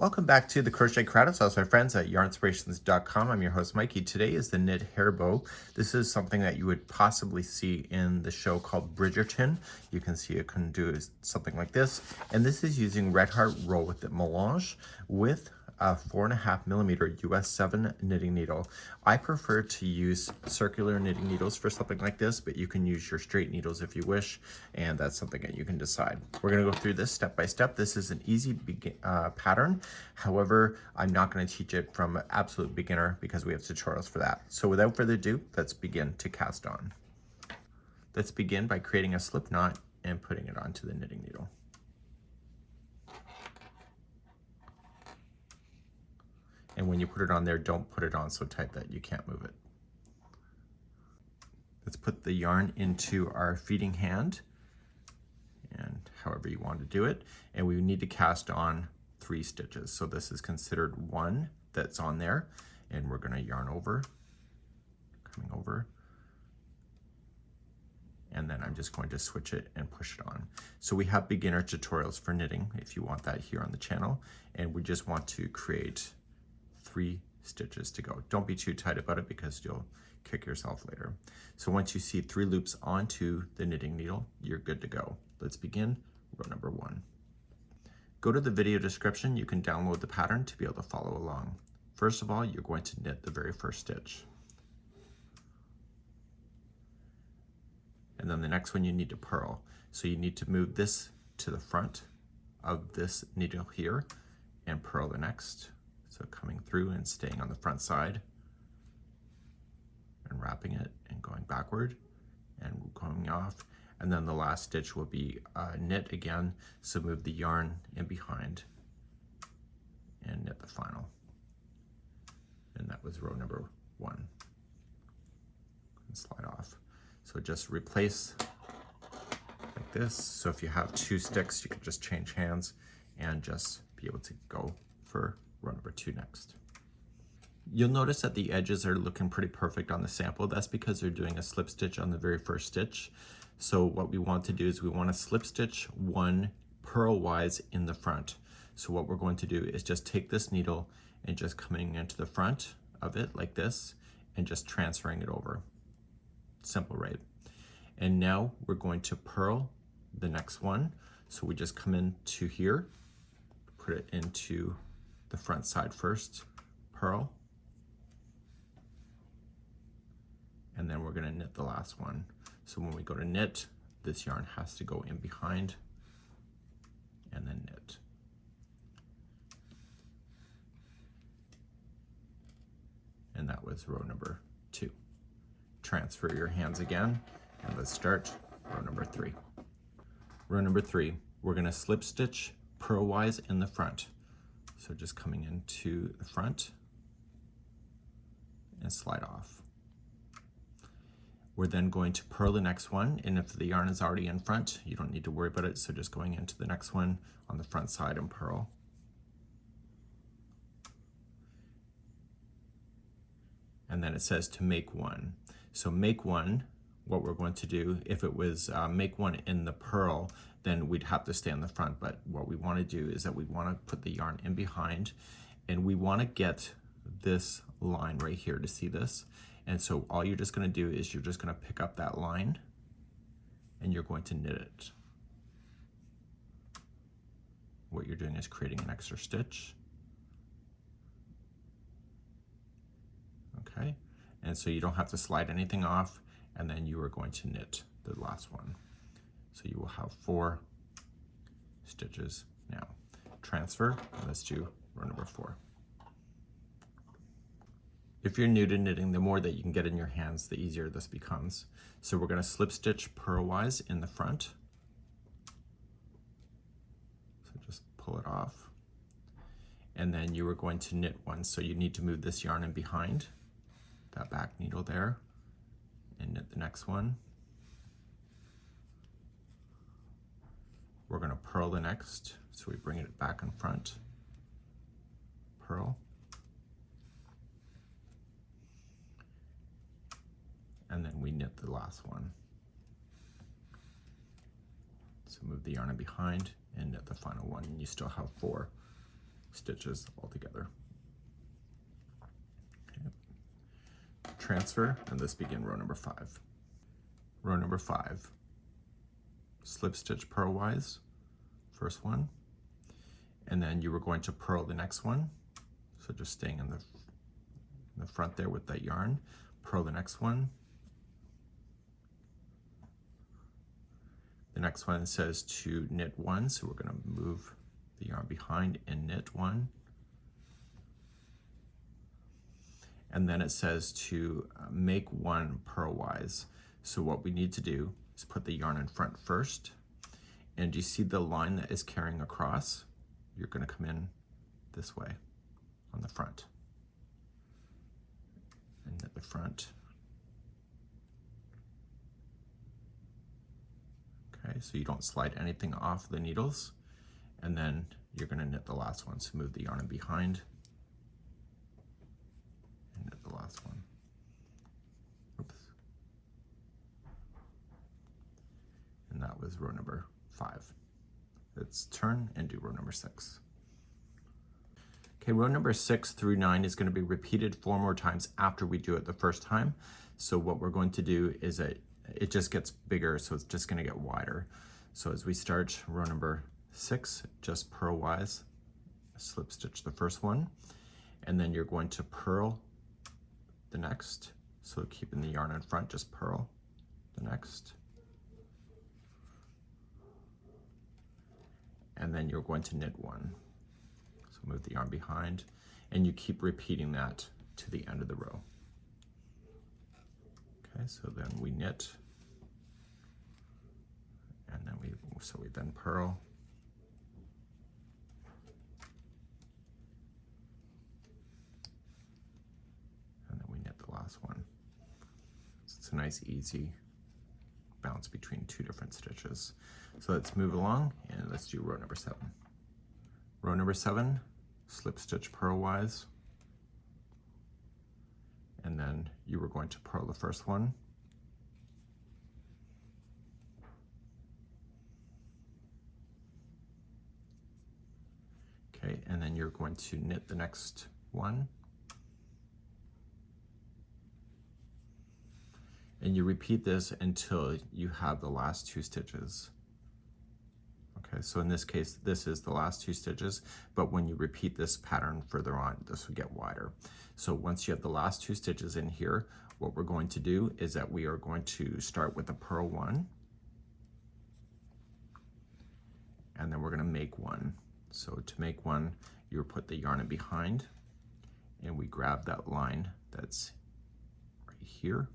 Welcome back to the Crochet Crowd. So my friends at yarnspirations.com. I'm your host Mikey. Today is the knit hair bow. This is something that you would possibly see in the show called Bridgerton. You can see it can do something like this. And this is using Red Heart Roll with the Melange with a 4.5mm US 7 knitting needle. I prefer to use circular knitting needles for something like this, but you can use your straight needles if you wish, and that's something that you can decide. We're going to go through this step by step. This is an easy pattern. However, I'm not going to teach it from absolute beginner because we have tutorials for that. So without further ado, let's begin to cast on. Let's begin by creating a slip knot and putting it onto the knitting needle. And when you put it on there, don't put it on so tight that you can't move it. Let's put the yarn into our feeding hand, and however you want to do it. And we need to cast on 3 stitches. So this is considered 1 that's on there. And we're going to yarn over, coming over. And then I'm just going to switch it and push it on. So we have beginner tutorials for knitting if you want that here on the channel. And we just want to create 3 stitches to go. Don't be too tight about it because you'll kick yourself later. So once you see 3 loops onto the knitting needle, you're good to go. Let's begin row number 1. Go to the video description. You can download the pattern to be able to follow along. First of all, you're going to knit the very first stitch. And then the next one you need to purl. So you need to move this to the front of this needle here and purl the next. So coming through and staying on the front side and wrapping it and going backward and going off. And then the last stitch will be knit again. So move the yarn in behind and knit the final. And that was row number 1. And slide off. So just replace like this. So if you have 2 sticks, you can just change hands and just be able to go for row number 2 next. You'll notice that the edges are looking pretty perfect on the sample. That's because they're doing a slip stitch on the very first stitch. So what we want to do is we want to slip stitch 1 purlwise in the front. So what we're going to do is just take this needle and just coming into the front of it like this and just transferring it over. Simple, right? And now we're going to purl the next one. So we just come into here, put it into the front side first, purl, and then we're going to knit the last one. So when we go to knit, this yarn has to go in behind and then knit. And that was row number 2. Transfer your hands again, and let's start row number 3. Row number 3, we're going to slip stitch purlwise in the front. So just coming into the front and slide off. We're then going to purl the next one, and if the yarn is already in front, you don't need to worry about it. So just going into the next one on the front side and purl. And then it says to make 1. So make 1, what we're going to do, if it was make 1 in the purl, then we'd have to stay on the front. But what we want to do is that we want to put the yarn in behind, and we want to get this line right here to see this. And so all you're just going to do is you're just going to pick up that line and you're going to knit it. What you're doing is creating an extra stitch. Okay, and so you don't have to slide anything off, and then you are going to knit the last one. So you will have 4 stitches now. Transfer, and let's do row number 4. If you're new to knitting, the more that you can get in your hands, the easier this becomes. So we're going to slip stitch purlwise in the front. So just pull it off. And then you are going to knit 1. So you need to move this yarn in behind, that back needle there, and knit the next one. We're going to purl the next, so we bring it back in front, purl, and then we knit the last one. So move the yarn in behind and knit the final one, and you still have 4 stitches all together. Okay. Transfer, and this begin row number 5. Row number 5, slip stitch purlwise, first one, and then you were going to purl the next one. So just staying in the front there with that yarn, purl the next one. The next one says to knit 1, so we're going to move the yarn behind and knit 1. And then it says to make 1 purlwise. So what we need to do is put the yarn in front first. And you see the line that is carrying across? You're going to come in this way on the front. And knit the front. Okay, so you don't slide anything off the needles. And then you're going to knit the last one. So move the yarn in behind and knit the last one. Oops. And that was row number 5. Let's turn and do row number 6. Okay, row number 6 through 9 is going to be repeated 4 more times after we do it the first time. So what we're going to do is it just gets bigger, so it's just going to get wider. So as we start row number 6, just purlwise, slip stitch the first one, and then you're going to purl the next. So keeping the yarn in front, just purl the next. And then you're going to knit 1. So move the yarn behind, and you keep repeating that to the end of the row. Okay, so then we knit, and then we then purl, and then we knit the last one. So it's a nice easy bounce between 2 different stitches. So let's move along and let's do row number 7. Row number 7, slip stitch purlwise, and then you were going to purl the first one. Okay, and then you're going to knit the next one. And you repeat this until you have the last 2 stitches. Okay, so in this case, this is the last 2 stitches, but when you repeat this pattern further on, this will get wider. So once you have the last 2 stitches in here, what we're going to do is that we are going to start with a purl 1, and then we're going to make 1. So to make 1, you put the yarn in behind, and we grab that line that's right here.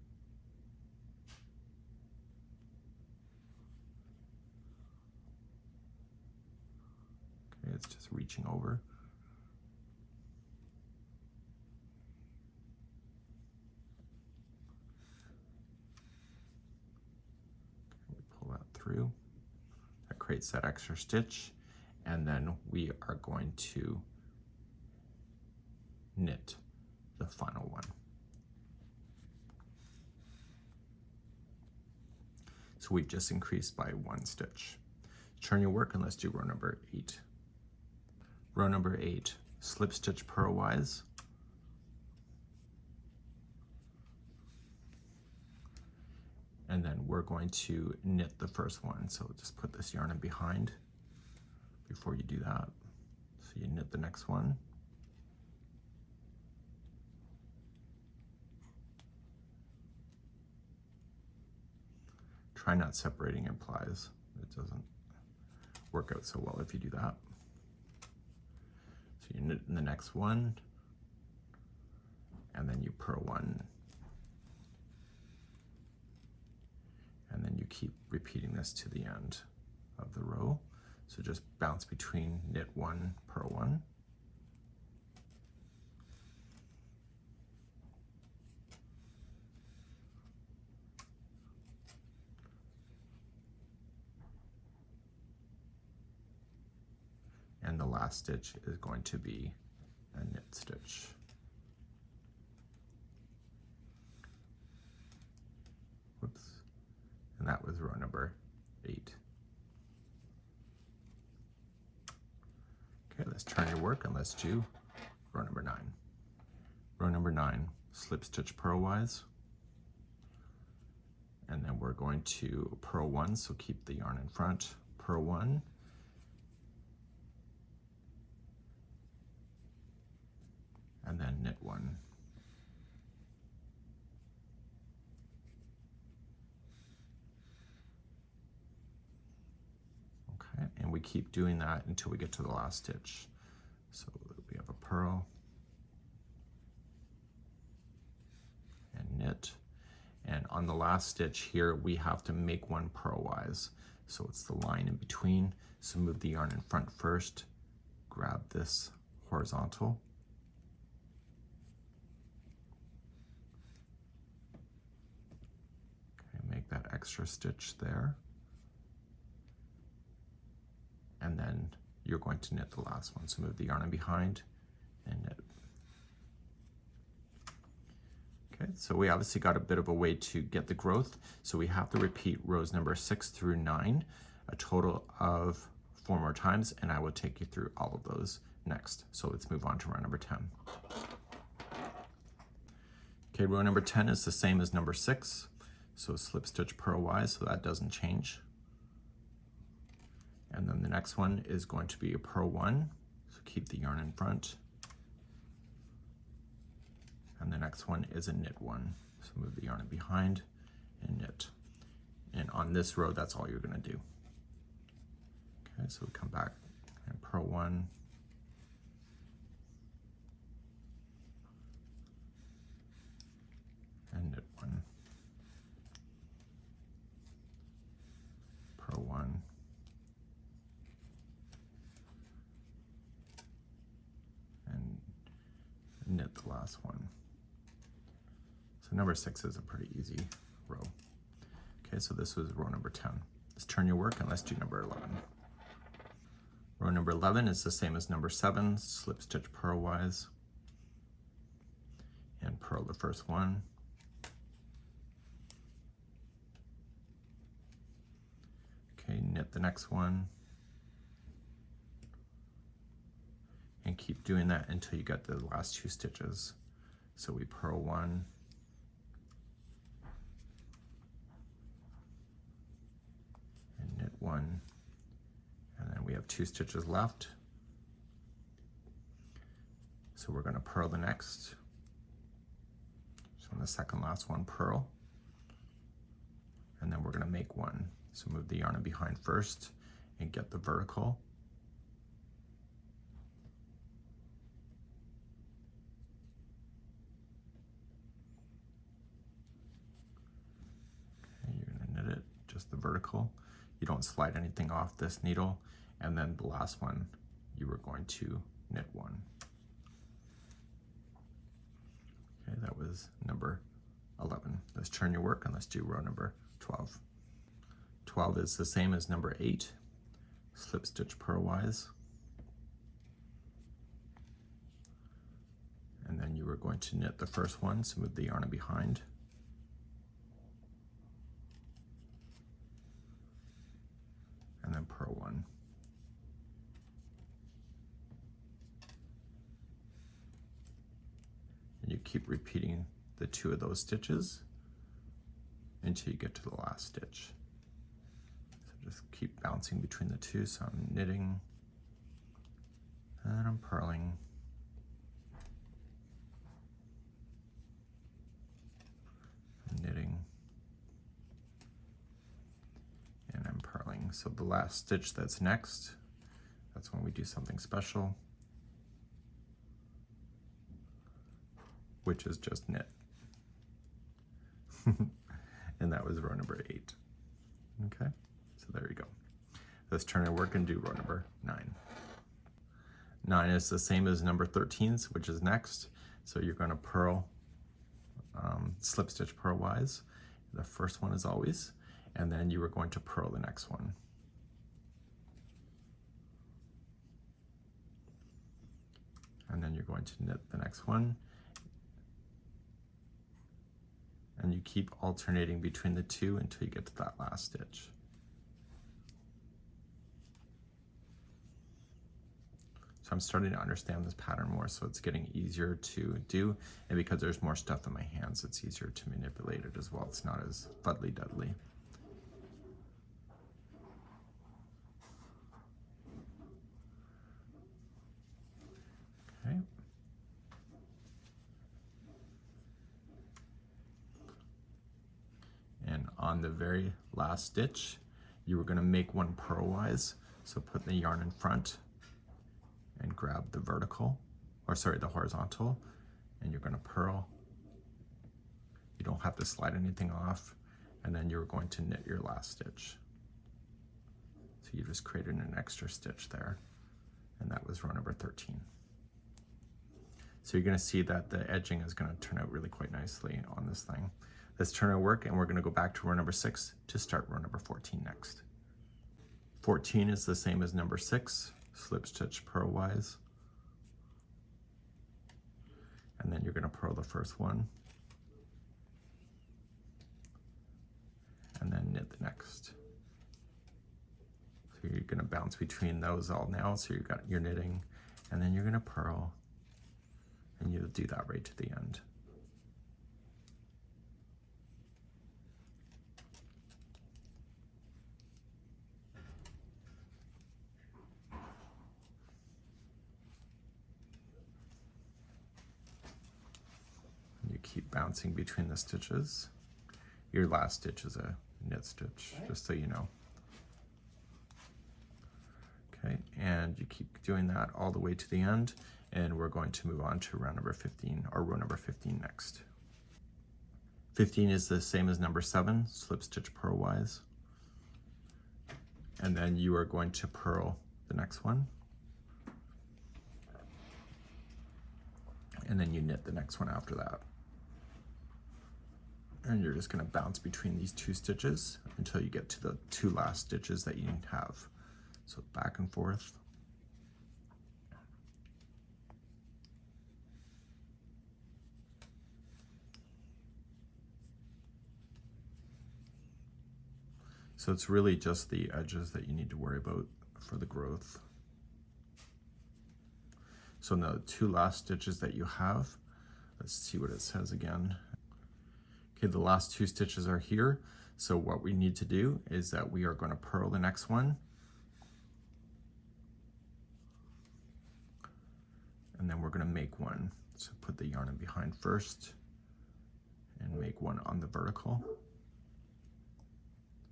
Okay, it's just reaching over. Okay, we pull that through. That creates that extra stitch. And then we are going to knit the final one. So we've just increased by 1 stitch. Turn your work and let's do row number 8. Row number 8, slip stitch purlwise, and then we're going to knit the first one. So just put this yarn in behind before you do that. So you knit the next one. Try not separating your plies. It doesn't work out so well if you do that. So you knit in the next one, and then you purl 1. And then you keep repeating this to the end of the row. So just bounce between knit 1, purl 1. And the last stitch is going to be a knit stitch. Whoops. And that was row number 8. Okay, let's turn your work and let's do row number 9. Row number 9, slip stitch purlwise, and then we're going to purl 1, so keep the yarn in front, purl 1, and then knit 1. Okay, and we keep doing that until we get to the last stitch. So we have a purl and knit, and on the last stitch here we have to make one purlwise, so it's the line in between. So move the yarn in front first, grab this horizontal, okay, make that extra stitch there, and then you're going to knit the last one. So move the yarn in behind and knit. Okay, so we obviously got a bit of a way to get the growth, so we have to repeat rows number 6 through 9 a total of 4 more times, and I will take you through all of those next. So let's move on to row number 10. Okay, row number 10 is the same as number 6, so slip stitch purlwise, so that doesn't change. And then the next one is going to be a purl 1, so keep the yarn in front. And the next one is a knit 1, so move the yarn in behind and knit. And on this row, that's all you're going to do. Okay, so we come back and purl 1, and knit 1, purl 1, and knit the last one. So number 6 is a pretty easy row. Okay, so this was row number 10. Let's turn your work and let's do number 11. Row number 11 is the same as number 7, slip stitch purlwise, and purl the first one. Okay, knit the next one, and keep doing that until you get the last 2 stitches. So we purl 1, and knit 1, and then we have 2 stitches left. So we're going to purl the next. So on the second last one, purl, and then we're going to make 1. So move the yarn in behind first and get the vertical. Okay, you're going to knit it, just the vertical. You don't slide anything off this needle. And then the last one, you were going to knit 1. Okay, that was number 11. Let's turn your work and let's do row number 12. 12 is the same as number 8, slip stitch purlwise, and then you are going to knit the first one, so move the yarn in behind, and then purl 1. And you keep repeating the 2 of those stitches until you get to the last stitch. Just keep bouncing between the 2. So I'm knitting, and I'm purling, I'm knitting, and I'm purling. So the last stitch that's next, that's when we do something special, which is just knit. And that was row number 8. Okay. So there you go. Let's turn our work and do row number 9. 9 is the same as number 13, which is next. So you're going to purl, slip stitch purlwise. The first one is always, and then you are going to purl the next one. And then you're going to knit the next one. And you keep alternating between the 2 until you get to that last stitch. So I'm starting to understand this pattern more, so it's getting easier to do, and because there's more stuff in my hands, it's easier to manipulate it as well. It's not as fuddly-duddly. Okay. And on the very last stitch, you were going to make one purlwise, so put the yarn in front and grab the vertical, or sorry, the horizontal, and you're going to purl. You don't have to slide anything off, and then you're going to knit your last stitch. So you just created an extra stitch there, and that was row number 13. So you're going to see that the edging is going to turn out really quite nicely on this thing. Let's turn our work, and we're going to go back to row number 6 to start row number 14 next. 14 is the same as number 6, slip stitch purlwise, and then you're going to purl the first one, and then knit the next. So you're going to bounce between those all now, so you've got your knitting, and then you're going to purl, and you'll do that right to the end. You keep bouncing between the stitches. Your last stitch is a knit stitch, just so you know. Okay, and you keep doing that all the way to the end, and we're going to move on to round number 15, or row number 15 next. 15 is the same as number 7, slip stitch purlwise, and then you are going to purl the next one, and then you knit the next one after that. And you're just going to bounce between these 2 stitches until you get to the 2 last stitches that you have. So back and forth. So it's really just the edges that you need to worry about for the growth. So in the 2 last stitches that you have, let's see what it says again. Okay, the last 2 stitches are here. So what we need to do is that we are going to purl the next one. And then we're going to make one. So put the yarn in behind first and make one on the vertical.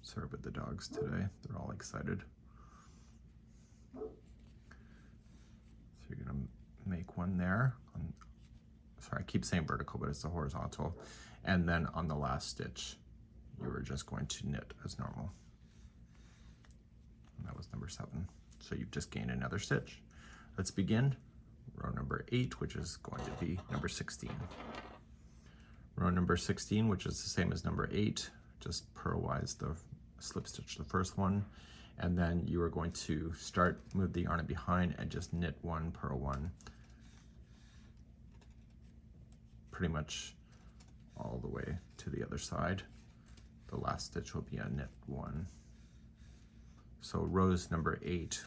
Sorry about the dogs today. They're all excited. So you're going to make one there. Sorry, I keep saying vertical, but it's the horizontal. And then on the last stitch, you were just going to knit as normal. And that was number 7. So you've just gained another stitch. Let's begin row number 8, which is going to be number 16. Row number 16, which is the same as number 8, just purlwise the slip stitch the first one, and then you are going to move the yarn in behind and just knit 1, purl 1, pretty much all the way to the other side. The last stitch will be a knit 1. So rows number 8,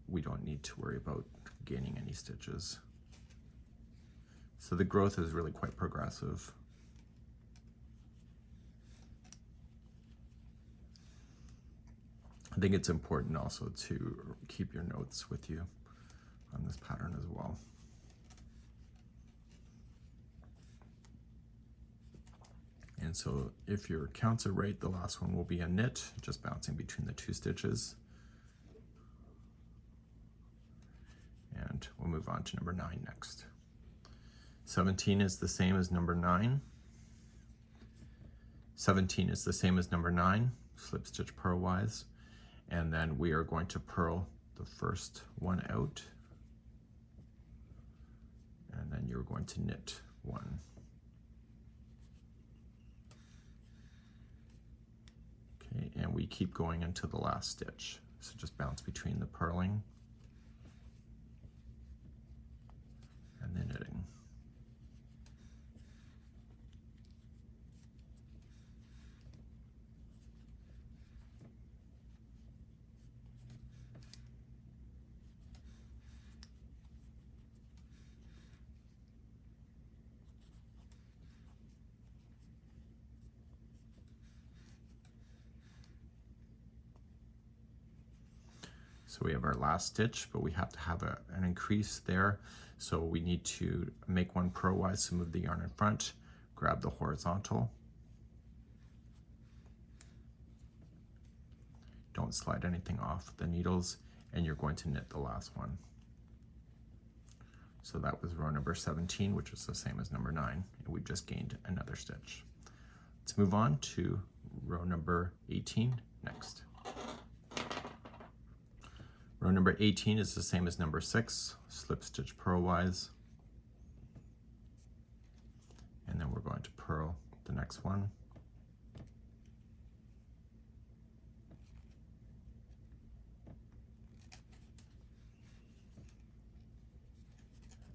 we don't need to worry about gaining any stitches. So the growth is really quite progressive. I think it's important also to keep your notes with you on this pattern as well. And so if your counts are right, the last one will be a knit, just bouncing between the 2 stitches. And we'll move on to number 9 next. 17 is the same as number 9. 17 is the same as number 9, slip stitch purlwise. And then we are going to purl the first one out. And then you're going to knit 1. Okay, and we keep going into the last stitch. So just bounce between the purling and the knitting. So we have our last stitch, but we have to have an increase there. So we need to make one purlwise, so move the yarn in front, grab the horizontal. Don't slide anything off the needles, and you're going to knit the last one. So that was row number 17, which is the same as number 9, and we just gained another stitch. Let's move on to row number 18 next. Row number 18 is the same as number 6, slip stitch purlwise, and then we're going to purl the next one.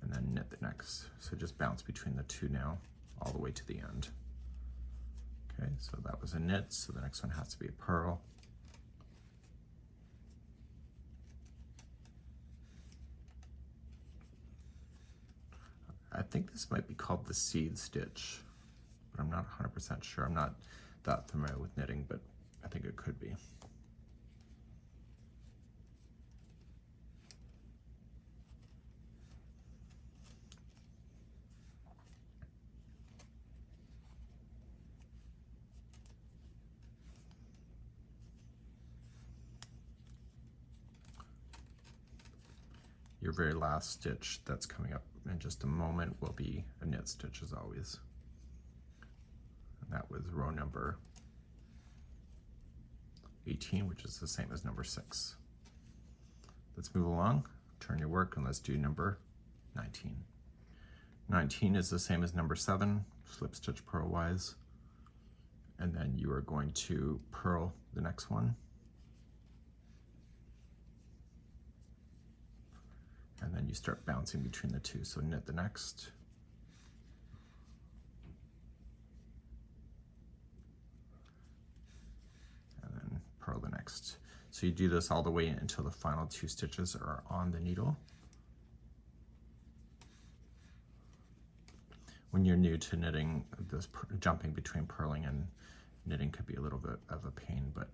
And then knit the next. So just bounce between the two now, all the way to the end. Okay, so that was a knit, so the next one has to be a purl. I think this might be called the seed stitch, but I'm not 100% sure. I'm not that familiar with knitting, but I think it could be. Your very last stitch that's coming up in just a moment will be a knit stitch as always. And that was row number 18, which is the same as number 6. Let's move along, turn your work, and let's do number 19. 19 is the same as number 7, slip stitch purlwise, and then you are going to purl the next one. And then you start bouncing between the two. So knit the next. And then purl the next. So you do this all the way until the final 2 stitches are on the needle. When you're new to knitting, this jumping between purling and knitting could be a little bit of a pain, but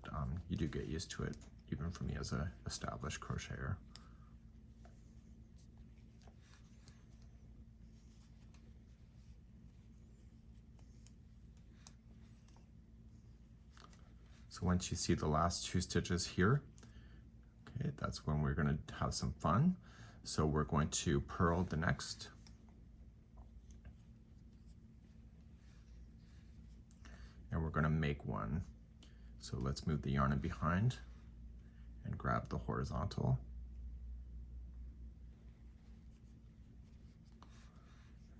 you do get used to it, even for me as an established crocheter. So once you see the last 2 stitches here, okay, that's when we're going to have some fun. So we're going to purl the next. And we're going to make one. So let's move the yarn in behind and grab the horizontal.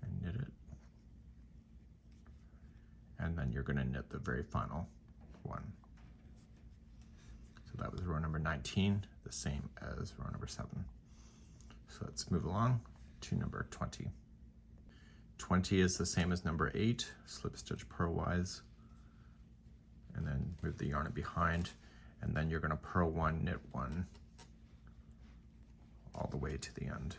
And knit it. And then you're going to knit the very final one. So that was row number 19, the same as row number 7. So let's move along to number 20. 20 is the same as number 8, slip stitch purlwise, and then move the yarn in behind, and then you're going to purl 1, knit 1, all the way to the end.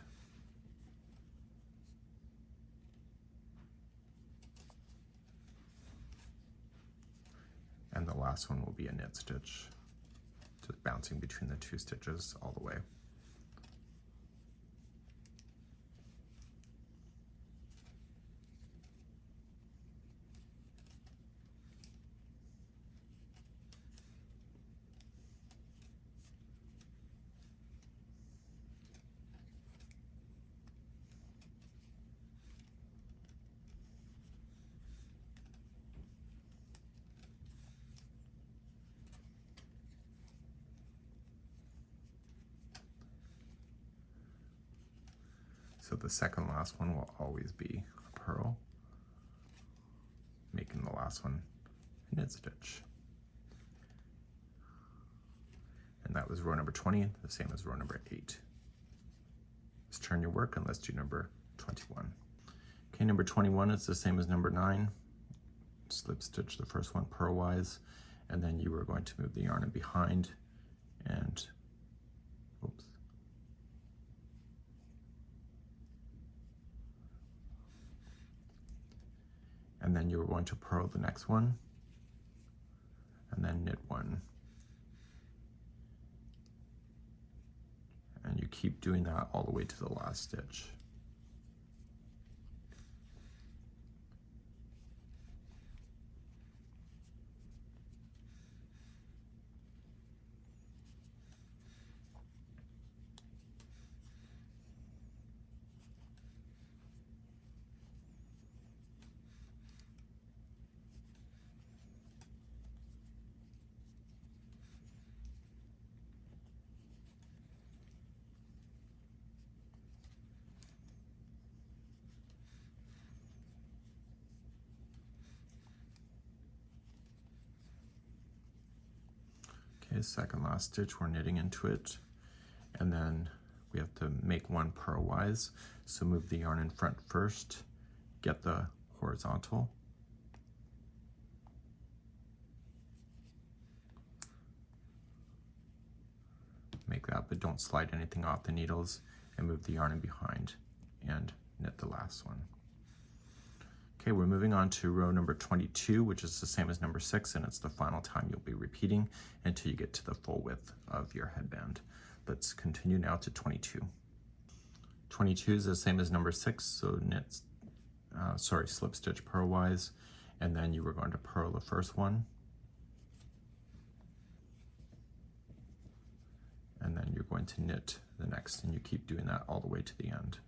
And the last one will be a knit stitch, just bouncing between the 2 stitches all the way. So the second last one will always be a purl, making the last one a knit stitch. And that was row number 20, the same as row number 8. Let's turn your work and let's do number 21. Okay, number 21 is the same as number 9. Slip stitch the first one purlwise, and then you are going to move the yarn in behind and, oops. And then you're going to purl the next one, and then knit 1. keep doing that all the way to the last stitch. Okay, second last stitch, we're knitting into it, and then we have to make one purlwise. So move the yarn in front first, get the horizontal, make that, but don't slide anything off the needles, and move the yarn in behind and knit the last one. Okay, we're moving on to row number 22, which is the same as number 6, and it's the final time you'll be repeating until you get to the full width of your headband. Let's continue now to 22. 22 is the same as number 6, so slip stitch purlwise, and then you were going to purl the first one, and then you're going to knit the next, and you keep doing that all the way to the end.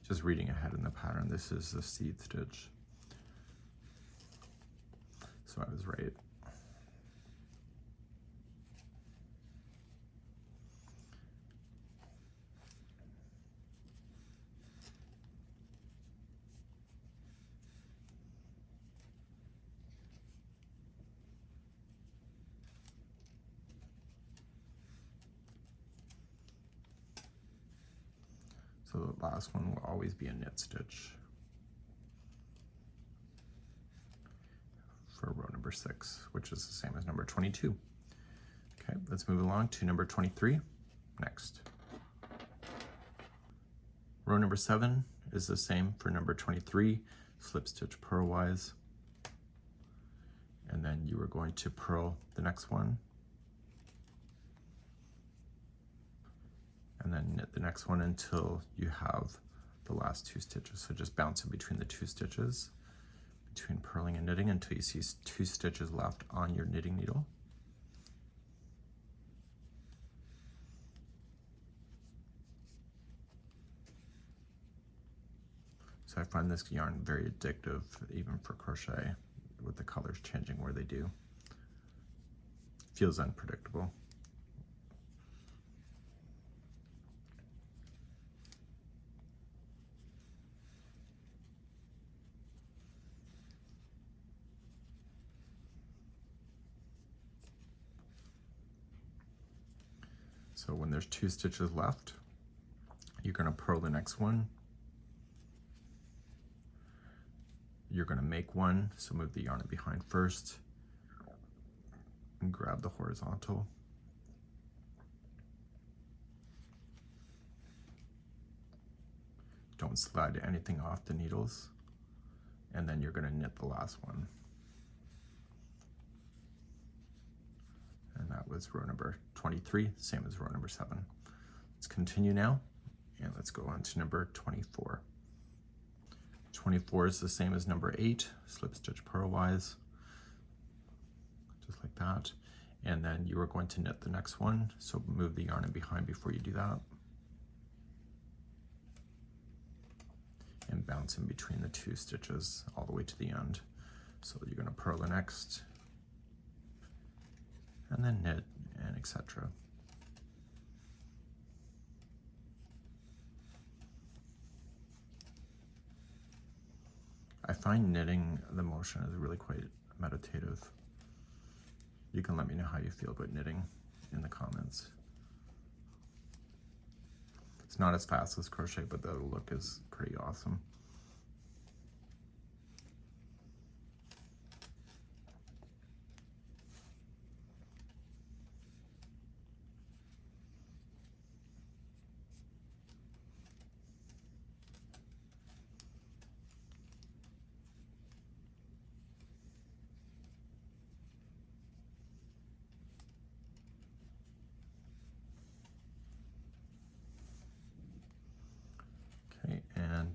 Just reading ahead in the pattern, this is the seed stitch. So I was right. So the last one will always be a knit stitch for row number 6, which is the same as number 22. Okay, let's move along to number 23 next. Row number 7 is the same for number 23, slip stitch purlwise, and then you are going to purl the next one, and then knit the next one until you have the last 2 stitches. So just bounce in between the 2 stitches, between purling and knitting, until you see 2 stitches left on your knitting needle. So I find this yarn very addictive, even for crochet, with the colors changing where they do. Feels unpredictable. So when there's 2 stitches left, you're going to purl the next one. You're going to make one, so move the yarn in behind first and grab the horizontal. Don't slide anything off the needles, and then you're going to knit the last one. And that was row number 23, same as row number 7. Let's continue now, and let's go on to number 24. 24 is the same as number 8, slip stitch purlwise, just like that. And then you are going to knit the next one, so move the yarn in behind before you do that. And bounce in between the 2 stitches all the way to the end. So you're going to purl the next, and then knit, and etc. I find knitting the motion is really quite meditative. You can let me know how you feel about knitting in the comments. It's not as fast as crochet, but the look is pretty awesome.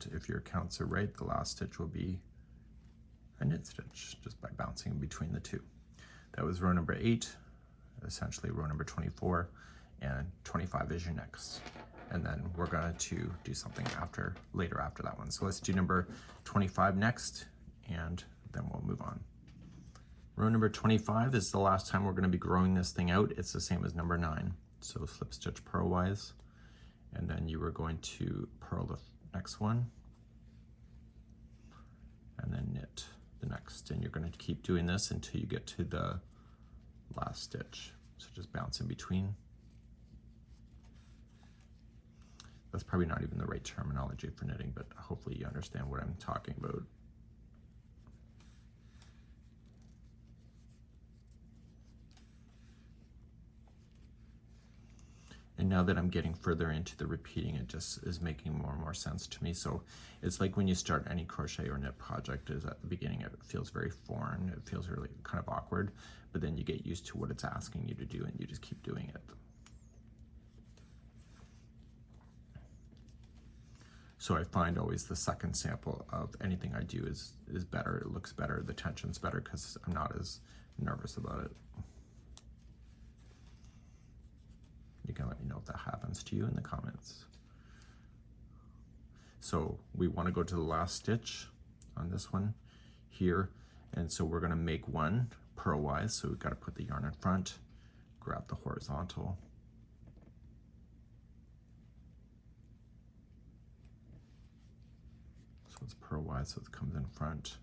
And if your counts are right, the last stitch will be a knit stitch just by bouncing between the two. That was row number 8, essentially row number 24, and 25 is your next. And then we're going to do something later after that one. So let's do number 25 next, and then we'll move on. Row number 25 is the last time we're going to be growing this thing out. It's the same as number 9. So slip stitch purlwise, and then you are going to purl the next one, and then knit the next. And you're going to keep doing this until you get to the last stitch. So just bounce in between. That's probably not even the right terminology for knitting, but hopefully you understand what I'm talking about. And now that I'm getting further into the repeating, it just is making more and more sense to me. So it's like when you start any crochet or knit project, is at the beginning it feels very foreign, it feels really kind of awkward, but then you get used to what it's asking you to do and you just keep doing it. So I find always the second sample of anything I do is better, it looks better, the tension's better because I'm not as nervous about it. You can let me know if that happens to you in the comments. So we want to go to the last stitch on this one here. And so we're going to make one purlwise. So we've got to put the yarn in front, grab the horizontal. So it's purlwise, so it comes in front.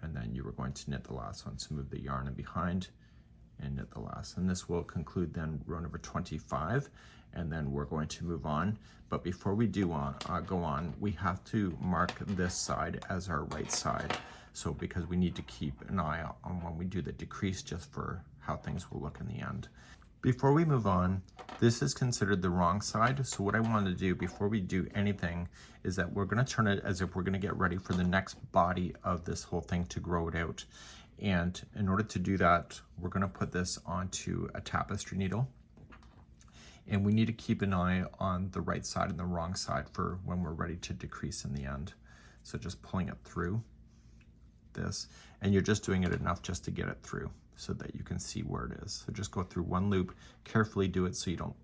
And then you are going to knit the last one. So move the yarn in behind and knit the last. And this will conclude then row number 25, and then we're going to move on. But before we do go on, we have to mark this side as our right side. So because we need to keep an eye on when we do the decrease, just for how things will look in the end. Before we move on, this is considered the wrong side. So what I want to do before we do anything is that we're going to turn it as if we're going to get ready for the next body of this whole thing to grow it out. And in order to do that, we're going to put this onto a tapestry needle. And we need to keep an eye on the right side and the wrong side for when we're ready to decrease in the end. So just pulling it through this, and you're just doing it enough just to get it through so that you can see where it is. So just go through one loop, carefully do it so you don't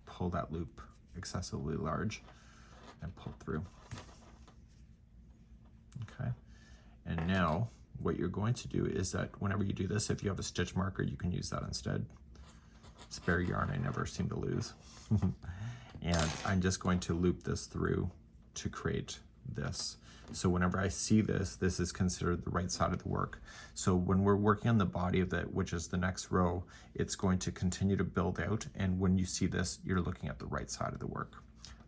pull that loop excessively large, and pull through. Okay, and now what you're going to do is that whenever you do this, if you have a stitch marker, you can use that instead. Spare yarn I never seem to lose. And I'm just going to loop this through to create this. So whenever I see this, this is considered the right side of the work. So when we're working on the body of it, which is the next row, it's going to continue to build out. And when you see this, you're looking at the right side of the work.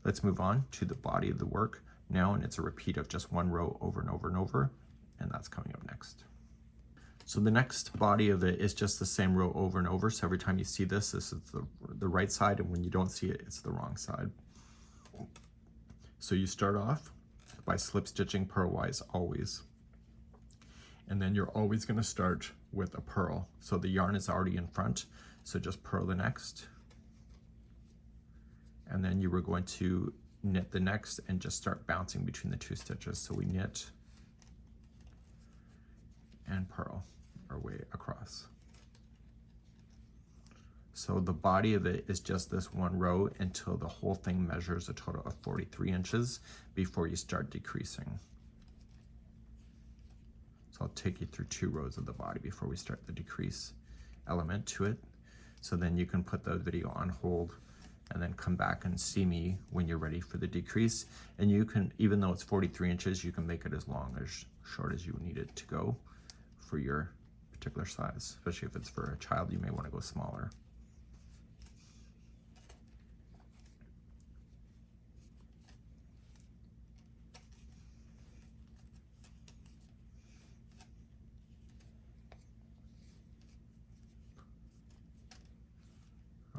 Let's move on to the body of the work now, and it's a repeat of just one row over and over and over. And that's coming up next. So the next body of it is just the same row over and over. So every time you see this, this is the right side, and when you don't see it, it's the wrong side. So you start off by slip stitching purlwise always. And then you're always going to start with a purl. So the yarn is already in front, so just purl the next. And then you were going to knit the next and just start bouncing between the two stitches. So we knit and purl our way across. So the body of it is just this one row until the whole thing measures a total of 43 inches before you start decreasing. So I'll take you through 2 rows of the body before we start the decrease element to it. So then you can put the video on hold and then come back and see me when you're ready for the decrease. And you can, even though it's 43 inches, you can make it as long or short as you need it to go for your particular size. Especially if it's for a child, you may want to go smaller.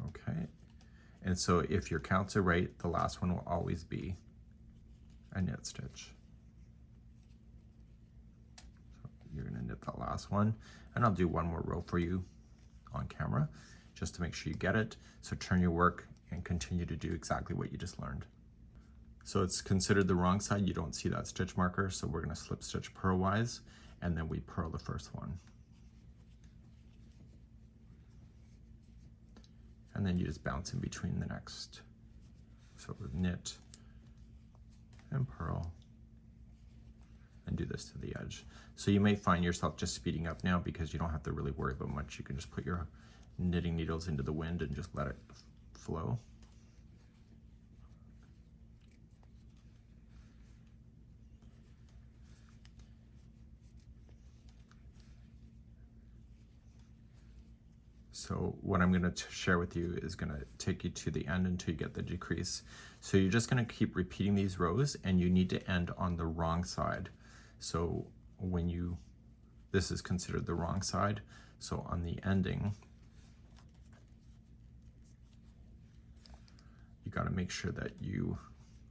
Okay, and so if your counts are right, the last one will always be a knit stitch. So you're going to knit that last one, and I'll do one more row for you on camera just to make sure you get it. So turn your work and continue to do exactly what you just learned. So it's considered the wrong side. You don't see that stitch marker. So we're going to slip stitch purlwise, and then we purl the first one. And then you just bounce in between the next. So knit and purl and do this to the edge. So you may find yourself just speeding up now because you don't have to really worry about much. You can just put your knitting needles into the wind and just let it flow. So what I'm going to share with you is going to take you to the end until you get the decrease. So you're just going to keep repeating these rows, and you need to end on the wrong side. So when this is considered the wrong side. So on the ending, you got to make sure that you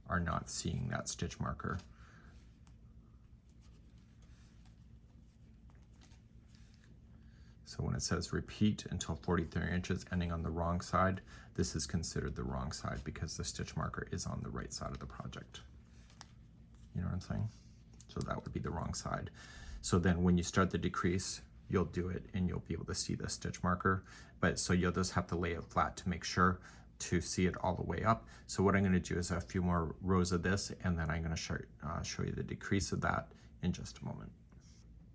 are not seeing that stitch marker. So when it says repeat until 43 inches ending on the wrong side, this is considered the wrong side because the stitch marker is on the right side of the project. You know what I'm saying? So that would be the wrong side. So then when you start the decrease, you'll do it and you'll be able to see the stitch marker. But so you'll just have to lay it flat to make sure to see it all the way up. So what I'm going to do is a few more rows of this, and then I'm going to show you the decrease of that in just a moment.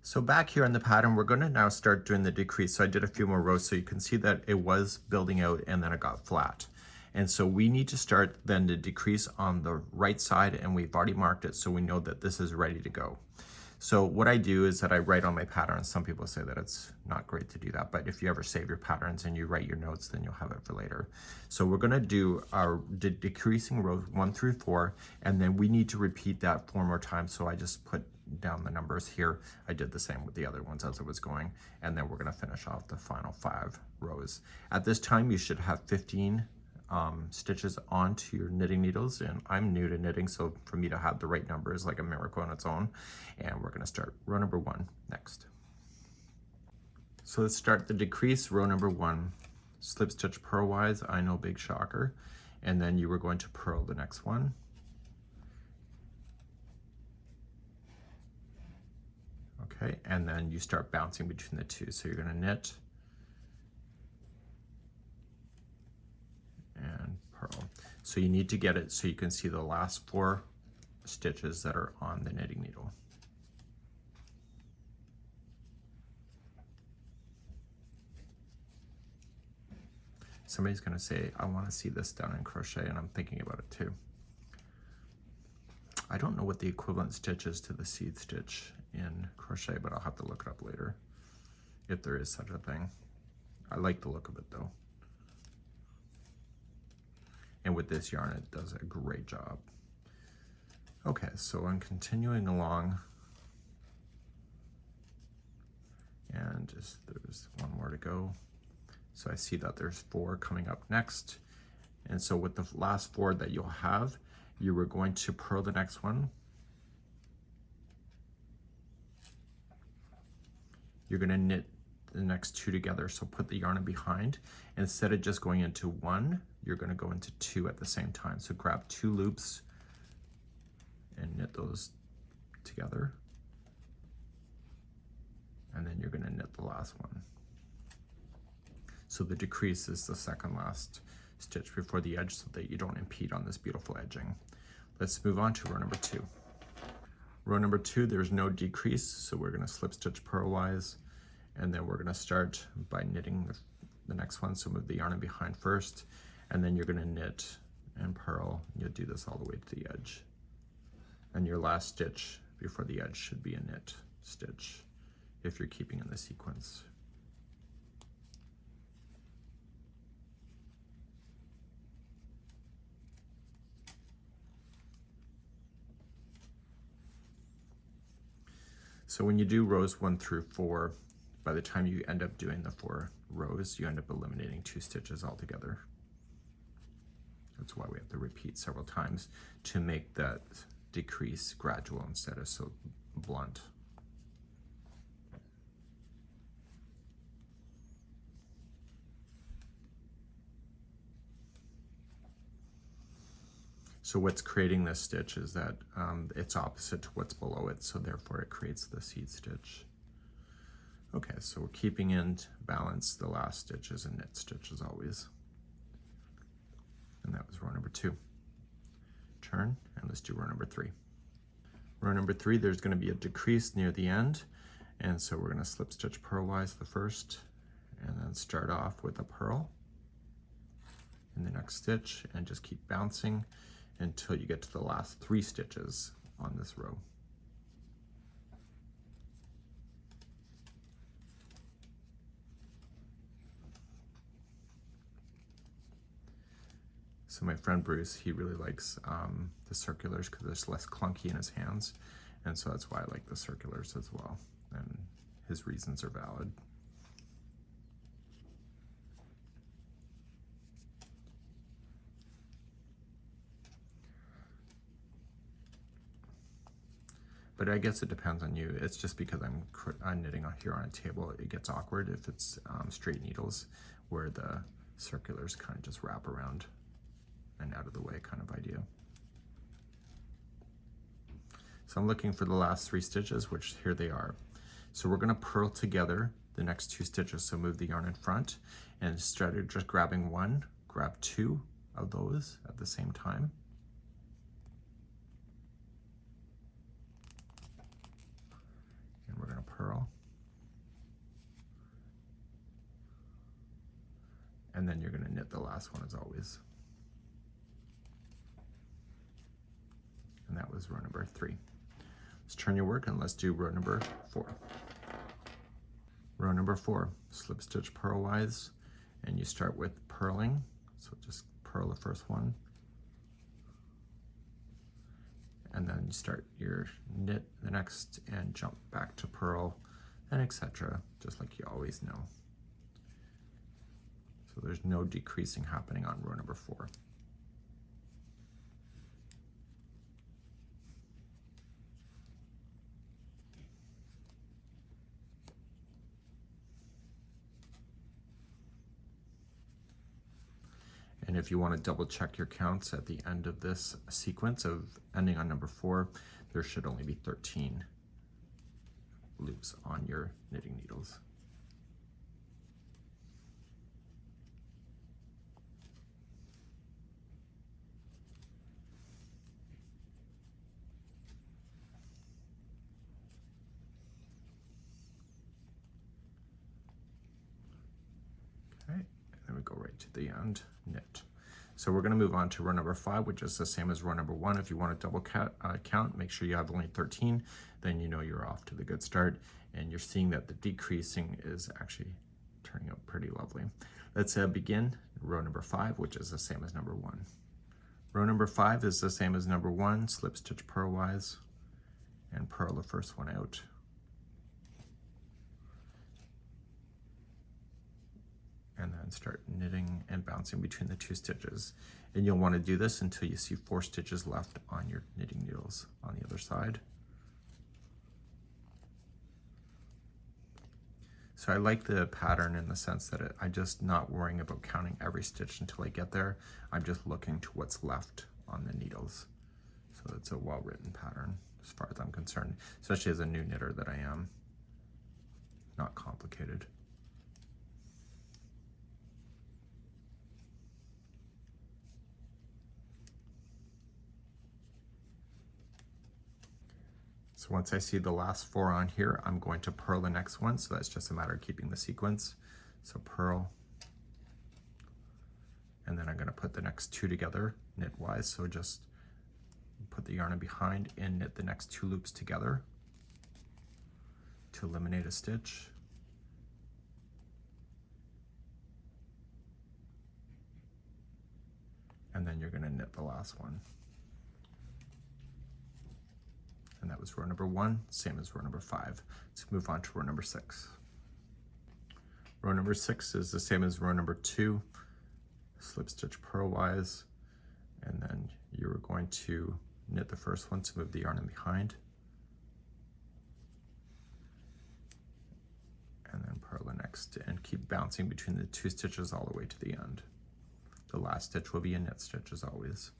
So back here in the pattern, we're going to now start doing the decrease. So I did a few more rows so you can see that it was building out and then it got flat. And so we need to start then to decrease on the right side, and we've already marked it so we know that this is ready to go. So what I do is that I write on my patterns. Some people say that it's not great to do that, but if you ever save your patterns and you write your notes, then you'll have it for later. So we're going to do our decreasing rows 1 through 4, and then we need to repeat that 4 more times. So I just put down the numbers here. I did the same with the other ones as it was going, and then we're going to finish off the final 5 rows. At this time, you should have 15 stitches onto your knitting needles, and I'm new to knitting, so for me to have the right number is like a miracle on its own. And we're going to start row number 1 next. So let's start the decrease. Row number 1, slip stitch purlwise. I know, big shocker. And then you were going to purl the next one. Okay, and then you start bouncing between the two. So you're going to knit and purl. So you need to get it so you can see the last 4 stitches that are on the knitting needle. Somebody's going to say, I want to see this done in crochet, and I'm thinking about it too. I don't know what the equivalent stitch is to the seed stitch in crochet, but I'll have to look it up later if there is such a thing. I like the look of it though. And with this yarn, it does a great job. Okay, so I'm continuing along, and there's 1 more to go. So I see that there's 4 coming up next. And so with the last 4 that you'll have, you were going to purl the next one. You're going to knit the next 2 together. So put the yarn in behind. Instead of just going into 1, you're going to go into 2 at the same time. So grab 2 loops and knit those together. And then you're going to knit the last one. So the decrease is the second last stitch before the edge so that you don't impede on this beautiful edging. Let's move on to row number 2. Row number 2, there's no decrease, so we're going to slip stitch purlwise, and then we're going to start by knitting the next one. So move the yarn in behind first, and then you're going to knit and purl. You'll do this all the way to the edge. And your last stitch before the edge should be a knit stitch if you're keeping in the sequence. So when you do rows 1 through 4, by the time you end up doing the 4 rows, you end up eliminating 2 stitches altogether. That's why we have to repeat several times to make that decrease gradual instead of so blunt. So what's creating this stitch is that it's opposite to what's below it, so therefore it creates the seed stitch. Okay, so we're keeping in balance. The last stitch is a knit stitch as always. And that was row number 2. Turn, and let's do row number 3. Row number 3, there's going to be a decrease near the end, and so we're going to slip stitch purlwise the first, and then start off with a purl in the next stitch, and just keep bouncing until you get to the last 3 stitches on this row. So my friend Bruce, he really likes the circulars because it's less clunky in his hands, and so that's why I like the circulars as well, and his reasons are valid. But I guess it depends on you. It's just because I'm knitting here on a table, it gets awkward if it's straight needles, where the circulars kind of just wrap around and out of the way kind of idea. So I'm looking for the last 3 stitches, which here they are. So we're going to purl together the next 2 stitches. So move the yarn in front and instead of just grabbing one, grab 2 of those at the same time. And we're going to purl. And then you're going to knit the last one as always. And that was row number 3. Let's turn your work and let's do row number 4. Row number 4, slip stitch purlwise, and you start with purling. So just purl the first one. And then you start your knit the next and jump back to purl, and etc., just like you always know. So there's no decreasing happening on row number 4. And if you want to double check your counts at the end of this sequence of ending on number 4, there should only be 13 loops on your knitting needles. Okay, and then we go right to the end, knit. So we're going to move on to row number 5, which is the same as row number 1. If you want to double count, make sure you have only 13, then you know you're off to the good start, and you're seeing that the decreasing is actually turning out pretty lovely. Let's begin row number 5, which is the same as number 1. Row number 5 is the same as number 1, slip stitch purlwise, and purl the first one out. And then start knitting and bouncing between the 2 stitches. And you'll want to do this until you see 4 stitches left on your knitting needles on the other side. So I like the pattern in the sense that I'm just not worrying about counting every stitch until I get there. I'm just looking to what's left on the needles. So it's a well-written pattern as far as I'm concerned, especially as a new knitter that I am. Not complicated. So once I see the last 4 on here, I'm going to purl the next one. So that's just a matter of keeping the sequence. So purl, and then I'm going to put the next 2 together knitwise. So just put the yarn in behind and knit the next 2 loops together to eliminate a stitch. And then you're going to knit the last one. And that was row number 1, same as row number 5. Let's move on to row number 6. Row number 6 is the same as row number 2, slip stitch purlwise, and then you're going to knit the first one to move the yarn in behind, and then purl the next, and keep bouncing between the 2 stitches all the way to the end. The last stitch will be a knit stitch as always.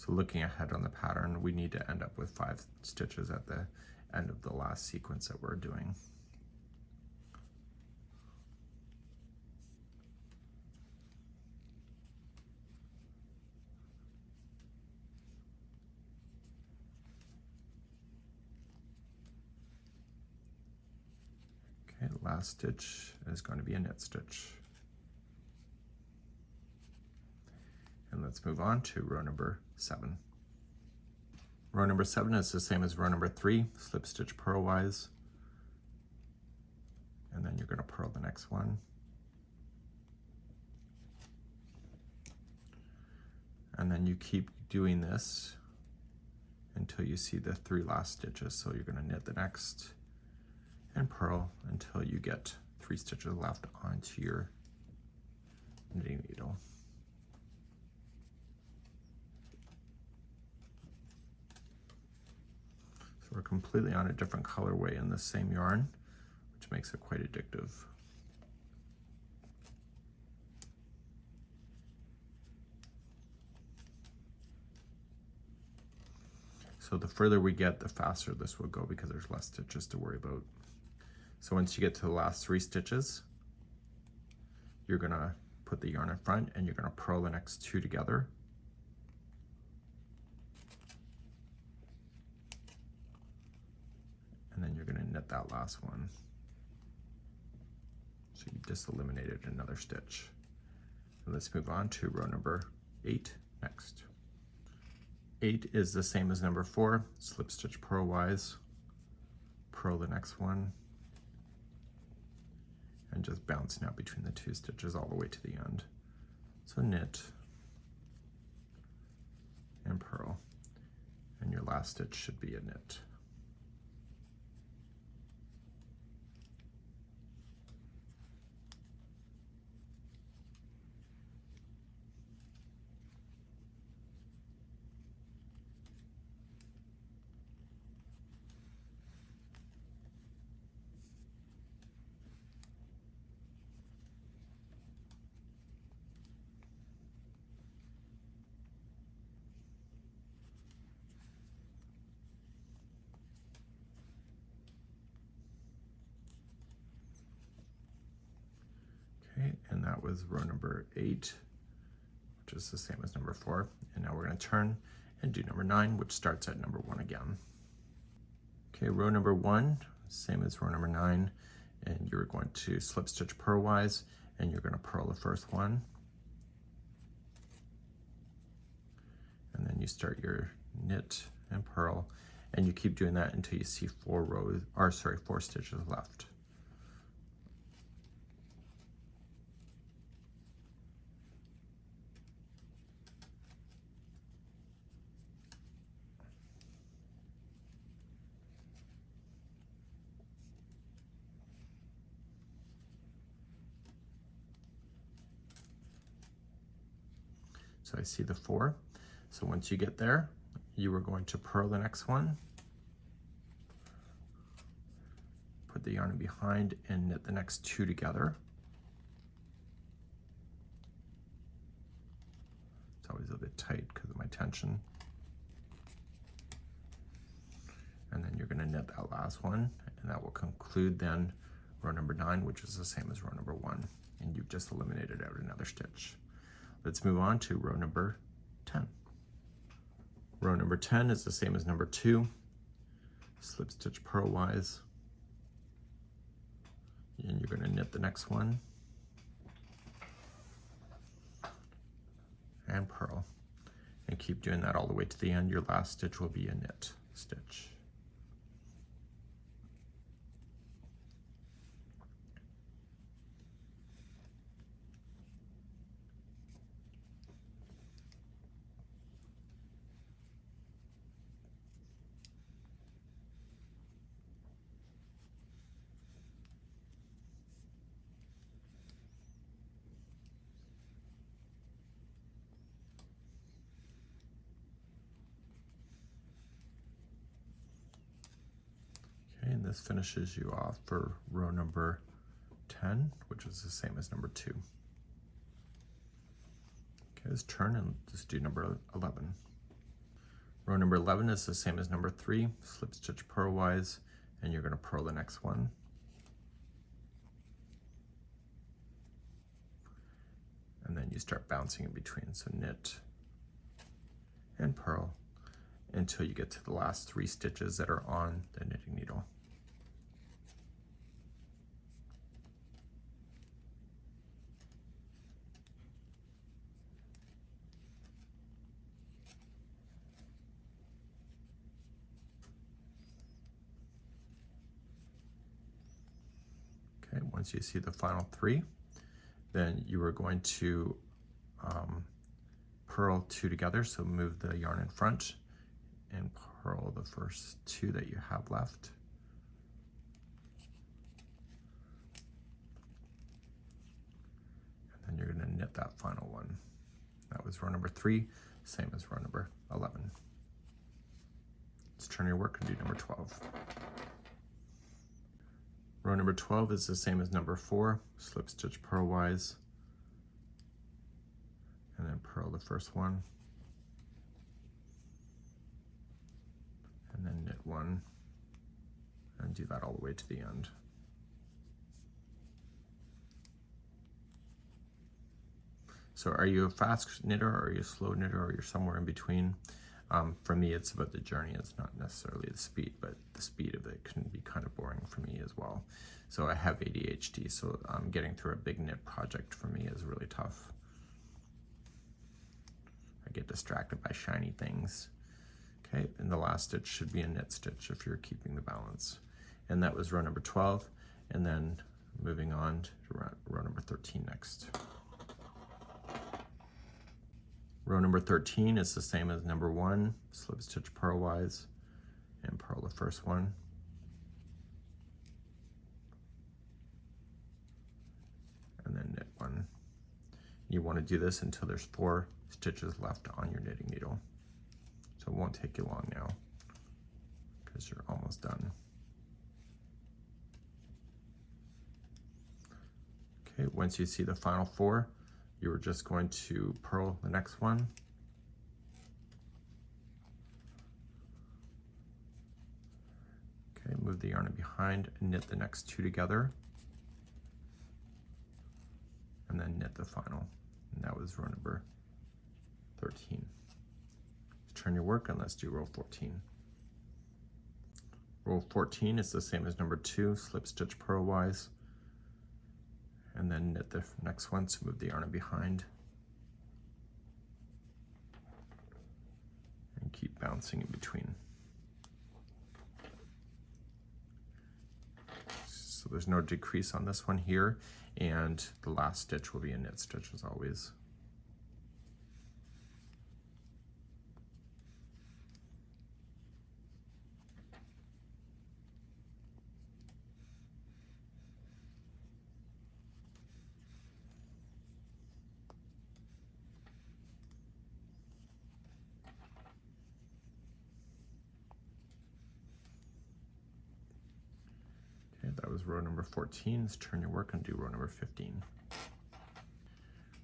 So looking ahead on the pattern, we need to end up with 5 stitches at the end of the last sequence that we're doing. Okay, last stitch is going to be a knit stitch. And let's move on to row number 7. Row number 7 is the same as row number 3, slip stitch purlwise. And then you're going to purl the next one. And then you keep doing this until you see the 3 last stitches. So you're going to knit the next and purl until you get 3 stitches left onto your knitting needle. So we're completely on a different colorway in the same yarn, which makes it quite addictive. So the further we get, the faster this will go because there's less stitches to worry about. So once you get to the last 3 stitches, you're gonna put the yarn in front and you're gonna purl the next 2 together. And then you're gonna knit that last one. So you just eliminated another stitch. And let's move on to row number 8 next. 8 is the same as number 4, slip stitch purlwise, purl the next one, and just bouncing out between the 2 stitches all the way to the end. So knit and purl, and your last stitch should be a knit. Okay, and that was row number 8, which is the same as number 4. And now we're going to turn and do number 9, which starts at number 1 again. Okay, row number 1, same as row number 9, and you're going to slip stitch purlwise, and you're going to purl the first one. And then you start your knit and purl, and you keep doing that until you see 4 stitches left. So I see the 4. So once you get there, you are going to purl the next one, put the yarn behind and knit the next 2 together. It's always a bit tight because of my tension. And then you're going to knit that last one, and that will conclude then row number 9, which is the same as row number 1, and you've just eliminated out another stitch. Let's move on to row number 10. Row number 10 is the same as number 2, slip stitch purlwise, and you're going to knit the next one and purl, and keep doing that all the way to the end. Your last stitch will be a knit stitch. And this finishes you off for row number 10, which is the same as number 2. Okay, let's turn and just do number 11. Row number 11 is the same as number 3, slip stitch purlwise, and you're going to purl the next one. And then you start bouncing in between, so knit and purl until you get to the last 3 stitches that are on the knitting needle. Okay, once you see the final 3, then you are going to purl 2 together, so move the yarn in front and purl the first 2 that you have left. And then you're going to knit that final one. That was row number 3, same as row number 11. Let's turn your work and do number 12. Row number 12 is the same as number 4, slip stitch purlwise, and then purl the first one, and then knit 1, and do that all the way to the end. So are you a fast knitter, or are you a slow knitter, or you're somewhere in between? For me, it's about the journey. It's not necessarily the speed, but the speed of it can be kind of boring for me as well. So I have ADHD, so getting through a big knit project for me is really tough. I get distracted by shiny things. Okay, and the last stitch should be a knit stitch if you're keeping the balance. And that was row number 12, and then moving on to row number 13 next. Row number 13 is the same as number 1, slip stitch purlwise, and purl the first one. And then knit 1. You want to do this until there's 4 stitches left on your knitting needle. So it won't take you long now, because you're almost done. Okay, once you see the final 4, you are just going to purl the next one. Okay, move the yarn in behind and knit the next 2 together. And then knit the final. And that was row number 13. Let's turn your work and let's do row 14. Row 14 is the same as number 2, slip stitch purlwise, and then knit the next one, so move the yarn in behind. And keep bouncing in between. So there's no decrease on this one here, and the last stitch will be a knit stitch as always. That was row number 14. Let's turn your work and do row number 15.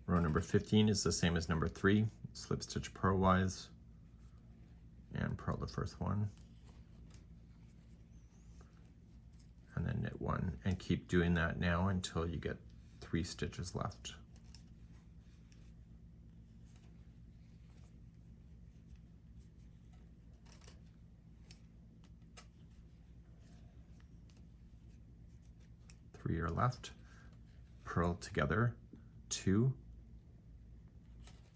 Row number 15 is the same as number 3, slip stitch purlwise, and purl the first one, and then knit 1, and keep doing that now until you get 3 stitches left. Three are left. Purl together 2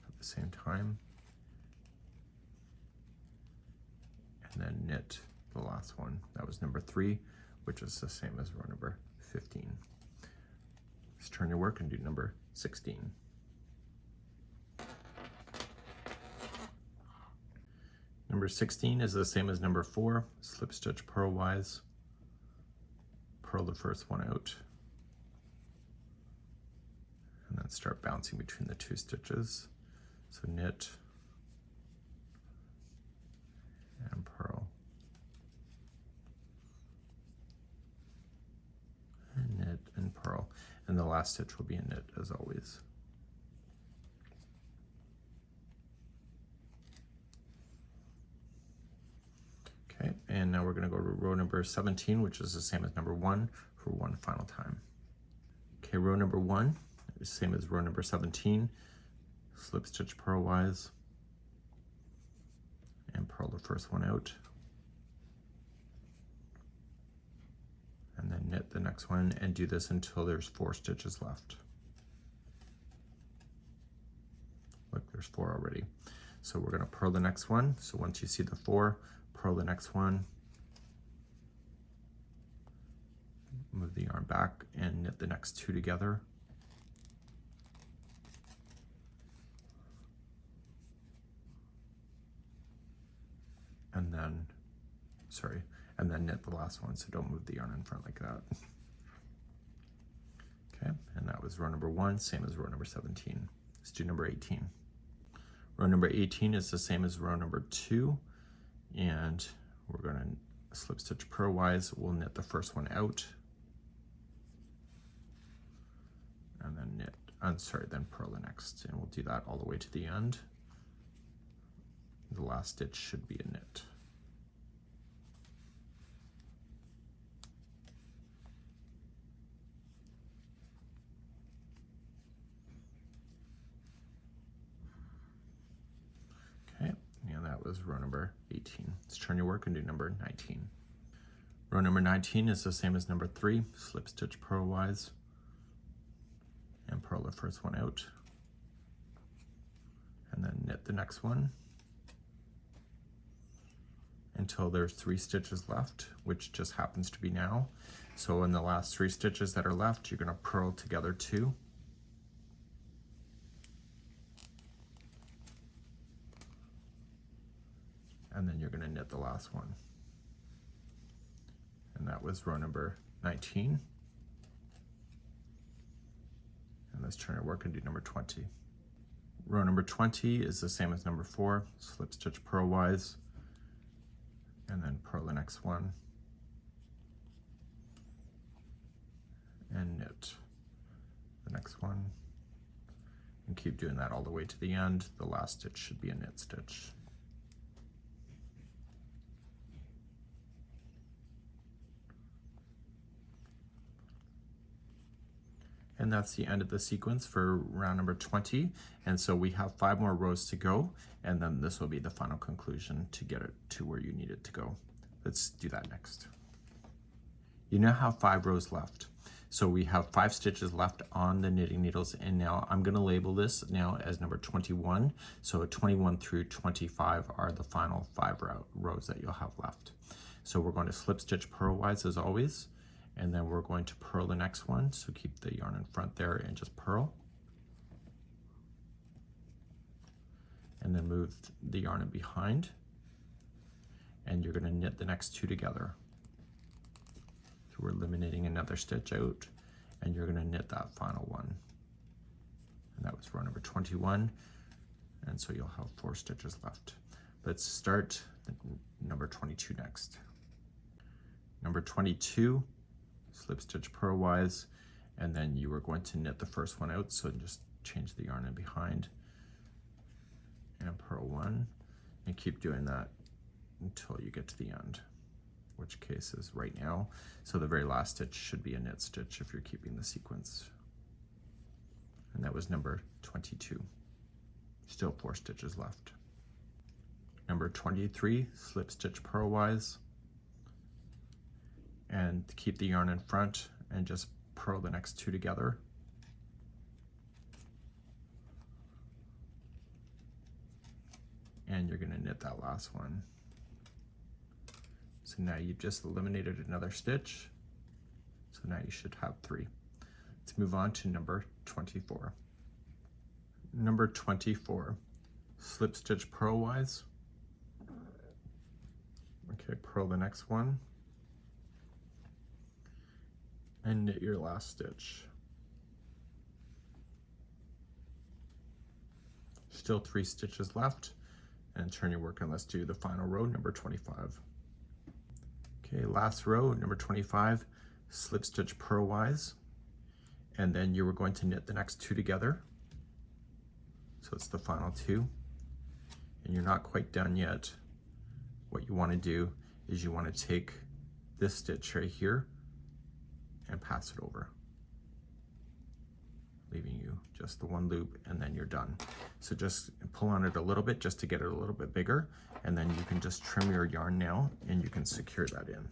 at the same time, and then knit the last one. That was number 3, which is the same as row number 15. Let's turn your work and do number 16. Number 16 is the same as number 4, slip stitch purlwise, purl the first one out, and then start bouncing between the 2 stitches. So knit and purl, and knit and purl, and the last stitch will be a knit as always. and now we're going to go to row number 17, which is the same as number 1 for one final time. Okay, row number 1 is the same as row number 17. Slip stitch purlwise and purl the first one out, and then knit the next one, and do this until there's 4 stitches left. Look, there's 4 already. So we're going to purl the next one. So once you see the 4, purl the next one, move the yarn back and knit the next 2 together. And then, and then knit the last one, so don't move the yarn in front like that. Okay, and that was row number 1, same as row number 17. Let's do number 18. Row number 18 is the same as row number 2, and we're going to slip stitch purlwise. We'll knit the first one out, and then then purl the next, and we'll do that all the way to the end. The last stitch should be a knit. Okay, and that was row number 18. Let's turn your work and do number 19. Row number 19 is the same as number 3, slip stitch purlwise and purl the first one out, and then knit the next one until there's 3 stitches left, which just happens to be now. So in the last 3 stitches that are left, you're going to purl together 2, and then you're going to knit the last one. And that was row number 19. And let's turn our work and do number 20. Row number 20 is the same as number 4, slip stitch purlwise, and then purl the next one, and knit the next one, and keep doing that all the way to the end. The last stitch should be a knit stitch. And that's the end of the sequence for round number 20. And so we have 5 more rows to go, and then this will be the final conclusion to get it to where you need it to go. Let's do that next. You now have 5 rows left. So we have 5 stitches left on the knitting needles, and now I'm going to label this now as number 21. So 21 through 25 are the final 5 rows that you'll have left. So we're going to slip stitch purlwise as always, and then we're going to purl the next one. So keep the yarn in front there and just purl. And then move the yarn in behind, and you're going to knit the next 2 together. So we're eliminating another stitch out, and you're going to knit that final one. And that was row number 21, and so you'll have 4 stitches left. Let's start number 22 next. Number 22, slip stitch purlwise, and then you are going to knit the first one out, so just change the yarn in behind and purl 1, and keep doing that until you get to the end, which case is right now. So the very last stitch should be a knit stitch if you're keeping the sequence. And that was number 22. Still 4 stitches left. Number 23, slip stitch purlwise, and keep the yarn in front and just purl the next 2 together. And you're going to knit that last one. So now you've just eliminated another stitch. So now you should have 3. Let's move on to number 24. Number 24, slip stitch purlwise. Okay, purl the next one, and knit your last stitch. Still 3 stitches left, and turn your work, and let's do the final row, number 25. Okay, last row, number 25, slip stitch purlwise, and then you were going to knit the next 2 together. So it's the final 2, and you're not quite done yet. What you want to do is you want to take this stitch right here and pass it over, leaving you just the one loop, and then you're done. So just pull on it a little bit just to get it a little bit bigger, and then you can just trim your yarn now and you can secure that in.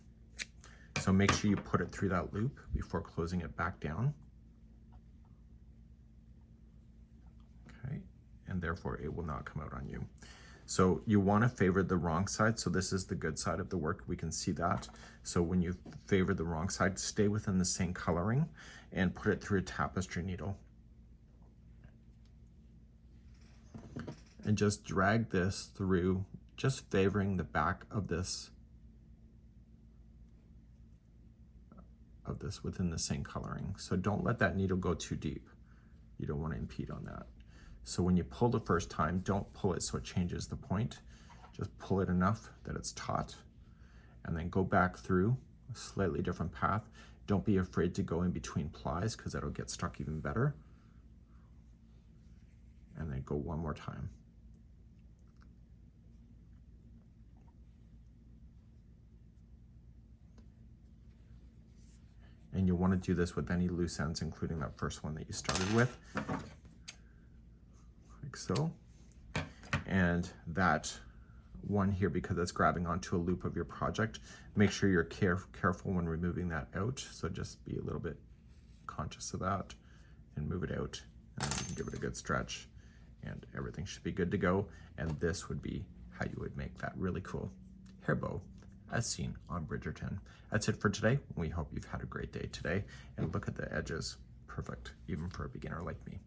So make sure you put it through that loop before closing it back down. Okay, and therefore it will not come out on you. So you want to favor the wrong side. So this is the good side of the work. We can see that. So when you favor the wrong side, stay within the same coloring and put it through a tapestry needle. And just drag this through, just favoring the back of this within the same coloring. So don't let that needle go too deep. You don't want to impede on that. So when you pull the first time, don't pull it so it changes the point. Just pull it enough that it's taut, and then go back through a slightly different path. Don't be afraid to go in between plies because that'll get stuck even better. And then go one more time. And you'll want to do this with any loose ends, including that first one that you started with, like so. And that one here, because it's grabbing onto a loop of your project, make sure you're careful when removing that out. So just be a little bit conscious of that and move it out, and then you can give it a good stretch and everything should be good to go. And this would be how you would make that really cool hair bow as seen on Bridgerton. That's it for today. We hope you've had a great day today, and look at the edges. Perfect, even for a beginner like me.